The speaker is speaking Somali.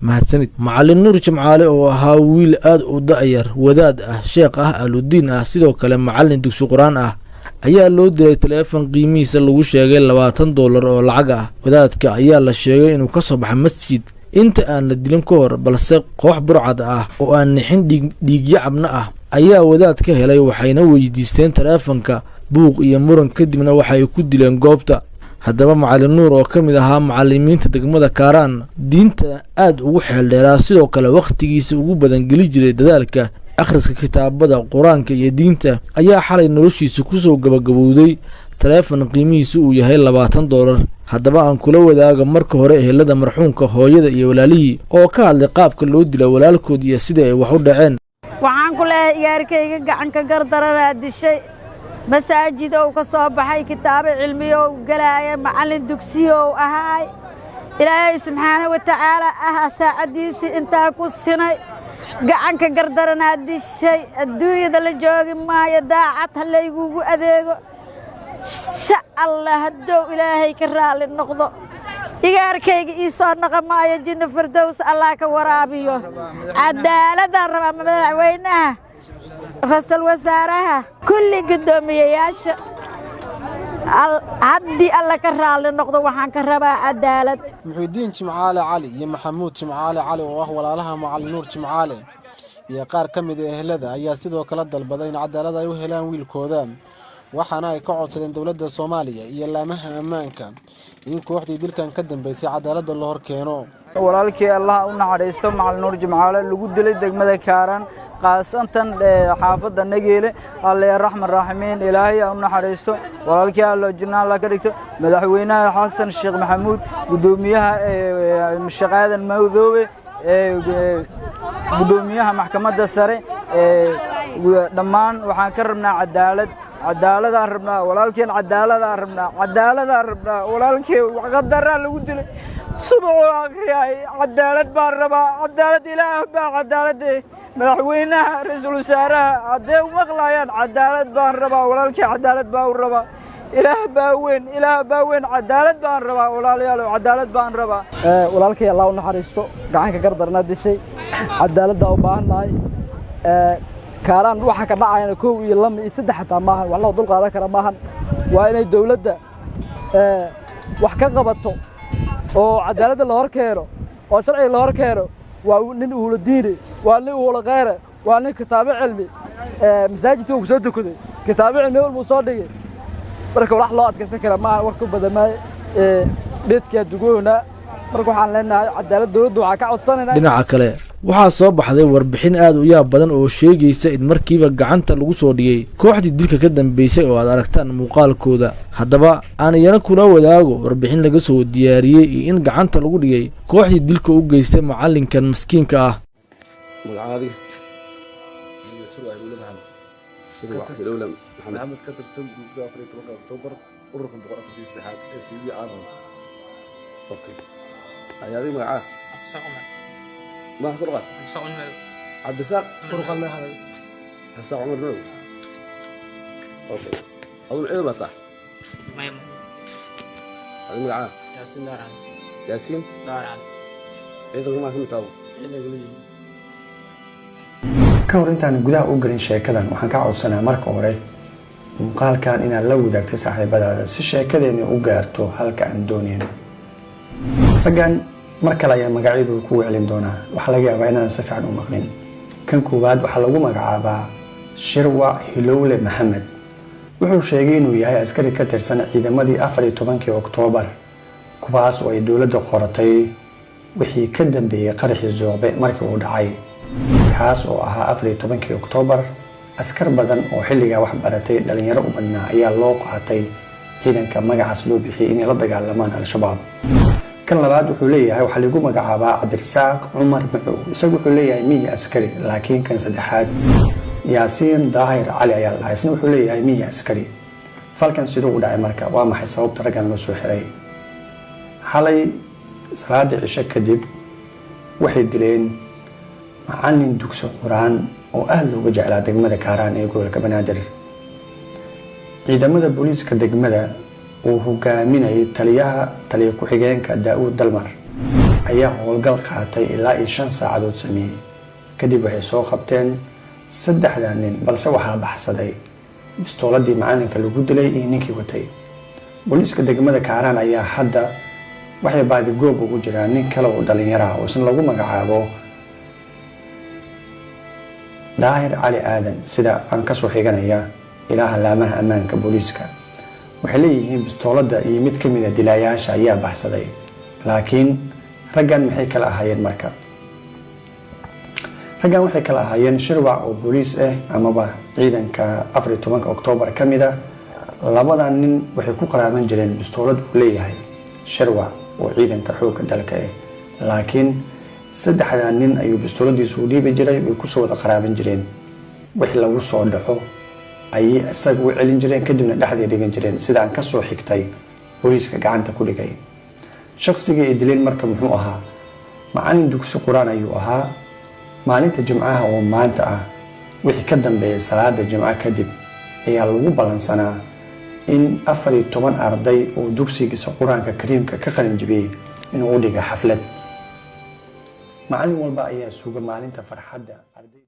mahadsanid. Macallin Nuur Jimcaale oo ahaa wiil aad u da'yar, wadaad ah, sheekh ah, ahludiin ah, sidoo kale macallin dugsi quraan ah, ayaa loo diray taleefan qiimihiisa lagu sheegay $20 oo lacag ah. Wadaadka ayaa la sheegay inuu ka soo baxay masjid inta aan la dilin ka hor, balse koox burcad ah oo aan nixin dhiigyacabna ah ayaa wadaad ka helay, waxayna weydiisteen taleefanka. buuq iyo muran kadibna waxay ku dileen goobta. haddaba Macallin Nuur oo ka mid ahaa macallimiinta degmada Kaaraan, diinta aad ugu xeeldheeraa, sidoo kale waqtigiisa ugu badan geli jiray dadaalka akhriska kitaabada quraanka iyo diinta, ayaa xalay noloshiisa ku soo gabagabowday taleefan qiimihiisu uu yahay $20. haddaba aan kula wadaaga marka hore ehelada marxuumka, hooyada iyo walaalihii oo ka hadlay qaabka loo dilay walaalkood iyo sida ay wax u dhaceen. waxaan ku leeyahay yaarkayga gacan ka gardarana dishay, masaajid oo ka soo baxay, kitaabo cilmi oo galaaya, macallin dugsi oo ahaay. ilaahay subxaanahu wa tacaala ah saacadiisii intaa ku sinay, gacan ka gardarana dishay. adduunyada la joogi maayo, daacad ha laygugu adeego. insha allah hadduu ilaahay ka raali noqdo, igaarkayga ii soo naqamaayo, jinno firdows allah ka waraabiyo. cadaaladaan rabaa madaxweynaha, ra'iisul wasaaraha, kulli guddoomiyeyaasha. haddii alla ka raali noqdo waxaan ka rabaa cadaalad. Muxuudiin Jimcaale Cali iyo Maxamuud Jimcaale Cali oo ah walaalaha Macallin Nuur Jimcaale iyo qaar ka mid ah ehelada ayaa sidoo kale dalbaday in cadaalad ay u helaan wiilkooda, waxaana ay ka codsadeen dowladda Soomaaliya iyo laamaha ammaanka in kooxdii dilkan ka dambeysay cadaalad loo hor keeno. walaalkii Allah u naxariisto Macallin Nuur Jimcaale lagu dilay degmada Kaaraan, qaasatan xaafadda Nageele. Alle raxmaan raxiimiin, ilaahay u naxariisto walaalkii Allah jinna la ka dhigto. madaxweynaha Xasan Sheekh Maxamuud, gudoomiyaha shaqadan Mawdoobe, gudoomiyaha maxkamadda sare, dhammaan waxaan ka rabnaa cadaalad. cadaaladaan rabnaa walaalkeen, cadaaladaan rabnaa walaalkeen. waqadaraa lagu dilay subaxoo akhriyay, cadaalad baan rabaa. cadaalad ilaah baa cadaalad. madaxweynaha, ra'iisul wasaaraha hadday u maqlayaan, cadaalad baan rabaa walaalkeen, cadaalad baa u rabaa. ilaah baa weyn, cadaalad baan rabaa walaalayaal, cadaalad baan rabaa. walaalkay Allah u naxariisto, gacan ka gardarna dishay, cadaalad u baahanahay. Kaaraan waxa ka dhacayna 1 iyo 2 iyo 3 xataa maahan, wax loo dul qaadan kara maahan. waa inay dawladda wax ka qabato oo cadaalad la hor keeno, oo sharci la hor keeno. waa nin uu la diiray, waa nin uu la qeeray, waa nin kitaabo cilmi masaajidka uu soo dukaday, kitaabo cilmi uu soo dhigay. marka wax loo adkaysan kara maahan, wax ku badamay dadka dugoona. marka waxaan leenahay cadaalad dawladdu waxa ka codsanayna. dhinaca kale waxaa soo baxday warbixin aad u yaab badan oo sheegaysa in markiiba gacanta lagu soo dhigay kooxdii dilka ka dambeysay oo aad aragtaan muuqaalkooda. haddaba aan iyana kula wadaago warbixin laga soo diyaariyey iyo in gacanta lagu dhigay kooxdii dilka u geystay macallinkan maskiinka ah. magacaadi maxamed ka tirsan guudka 14 Oktoobar ururka 146 ee Soomaaliya aadan. okay ayaadi magaca ما فرقة عبد الساق فرقة ما هذا عبد الساق عمر نو أوكي أول عيد بطح ما يم هذا معاه ياسين داران ياسين داران عيد ما كنت أو عيد قليل كور أنت أنا جدا أقرن شيء كذا وحنا قاعد سنة مركو هري قال كان إن لو ذاك تسحب بدأ الشيء كذا إني أقرته هل كان دونين فجأة markale ayaa magacyadu ku weelin doona. waxa laga yaabaa inaan si fiican u maqlin. kan koowaad waxa lagu magacaabaa Shirwa Hilowle Maxamed. wuxuu sheegay inuu yahay askari ka tirsan ciidamadii 14 Oktoobar, kuwaas oo ay dawladda qoratay wixii ka dambeeyay qaraxii Zoobe markii uu dhacay. kaas oo ahaa 14 Oktoobar. askar badan oo xilliga wax baratay dhalinyaro u badnaa ayaa loo qaatay ciidanka magacaas loo bixiyay inay la dagaalamaan Al-Shabaab. kan labaad wuxuu leeyahay waxa lagu magacaabaa Cabdirasaaq Cumar Macow. isagu wuxuu leeyahay miya askari, laakiin kan saddexaad Yaasiin Daahir Cali ayaa la haysan wuxuu leeyahay miya askari. falkan sidoo u dhacay marka waa maxay sababta raggan loo soo xiray? xalay salaada cisho kadib waxay dileen macallin dugsi quraan oo aad looga jeclaa degmada Kaaraan ee gobolka Banaadir. ciidamada booliiska degmada uu hogaaminayay taliya ku-xigeenka Daawud Dalmar ayaa howlgal qaatay ilaa 5 saacadood sameeyey. kadib waxay soo qabteen 3 nin balse waxaa baxsaday bistooladii macalinka lagu dilay iyo ninkii watay. booliiska degmada Kaaraan ayaa hadda waxay baadi goob ugu jiraan nin kale oo dhalinyaro ah oo isna lagu magacaabo Daahir Cali Aadan sida aan ka soo xiganaya ilaha laamaha ammaanka booliiska. waxay leeyihiin bistoolada iyo mid ka mid ah dilaayaasha ayaa baxsaday. laakiin raggan maxay kala ahaayeen marka? raggan waxay kala ahaayeen shirwac oo booliis ah amaba ciidanka 14 Oktoobar ka mid ah. labadan nin waxay ku qaraaban jireen bistoolad uu leeyahay shirwac oo ciidanka xoogga dalka ah. laakiin 3 nin ayuu bistooladiisu u dhiibi jiray way ku soo wada qaraaban jireen. wixii lagu soo dhaxo ayay isaga u celin jireen kadibna dhexda dhigan jireen sida aan ka soo xigtay booliiska gacanta ku dhigay. shakhsiga ay dileen marka muxuu ahaa? macallin dugsi quraan ayuu ahaa. maalinta jimcaha oo maanta ah wixii ka dambeeyay salaada jimcaha kadib ayaa lagu balansanaa in 14 arday oo dugsigiisa quraanka kariimka ka qalin jibiyay inuu u dhigo xaflad. macallin walba ayaa suuga maalinta farxadda arday